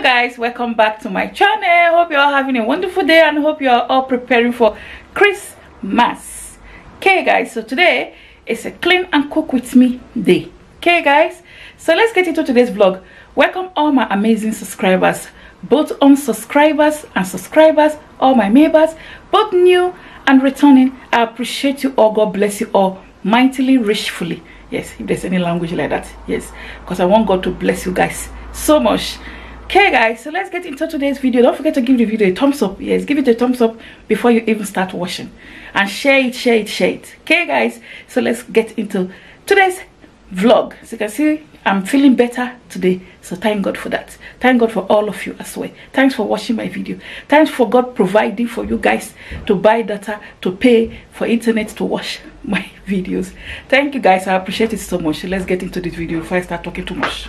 Guys, welcome back to my channel. Hope you're all having a wonderful day and hope you're all preparing for Christmas. Okay guys, so today is a clean and cook with me day. Okay guys, so let's get into today's vlog. Welcome all my amazing subscribers, both unsubscribers and subscribers, all my neighbors, both new and returning. I appreciate you all. God bless you all mightily, richfully. Yes, if there's any language like that, yes, because I want God to bless you guys so much. Okay guys, so let's get into today's video. Don't forget to give the video a thumbs up. Yes, give it a thumbs up before you even start watching, and share it. Okay guys, so let's get into today's vlog. As you can see, I'm feeling better today, so thank God for that. Thank God for all of you as well. Thanks for watching my video. Thanks for God providing for you guys to buy data, to pay for internet to watch my videos. Thank you guys, I appreciate it so much. So let's get into this video before I start talking too much.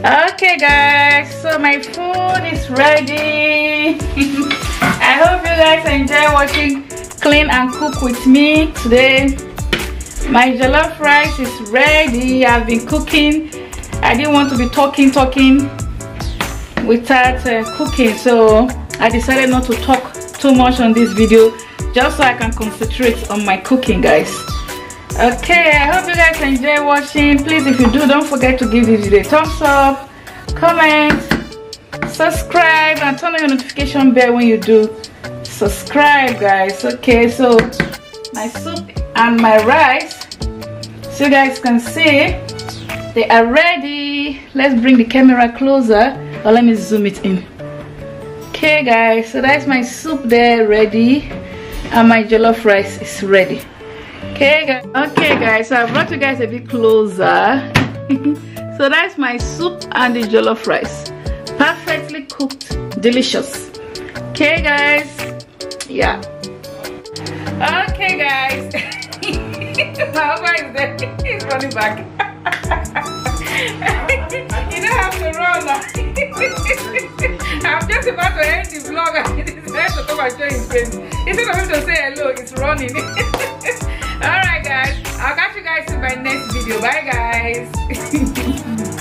Okay guys, so my food is ready. I hope you guys enjoy watching Clean and Cook with me today. My jollof rice is ready. I've been cooking. I didn't want to be talking without cooking, so I decided not to talk too much on this video, just so I can concentrate on my cooking, guys. Okay, I hope you guys enjoy watching. Please, if you do, don't forget to give this video a thumbs up, comment, subscribe, and turn on your notification bell when you do subscribe, guys. Okay, so my soup and my rice, so you guys can see they are ready. Let's bring the camera closer, or let me zoom it in. Okay guys, so that's my soup there ready, and my jollof rice is ready. Okay guys, so I brought you guys a bit closer. So that's my soup and the jollof rice, perfectly cooked, delicious. Okay guys, yeah. Okay guys, my husband is there. He's running back. You don't have to run now. I'm just about to end the vlog and he's going to come and show his face. Instead of him to say hello, it's running. Alright guys, I'll catch you guys in my next video. Bye guys.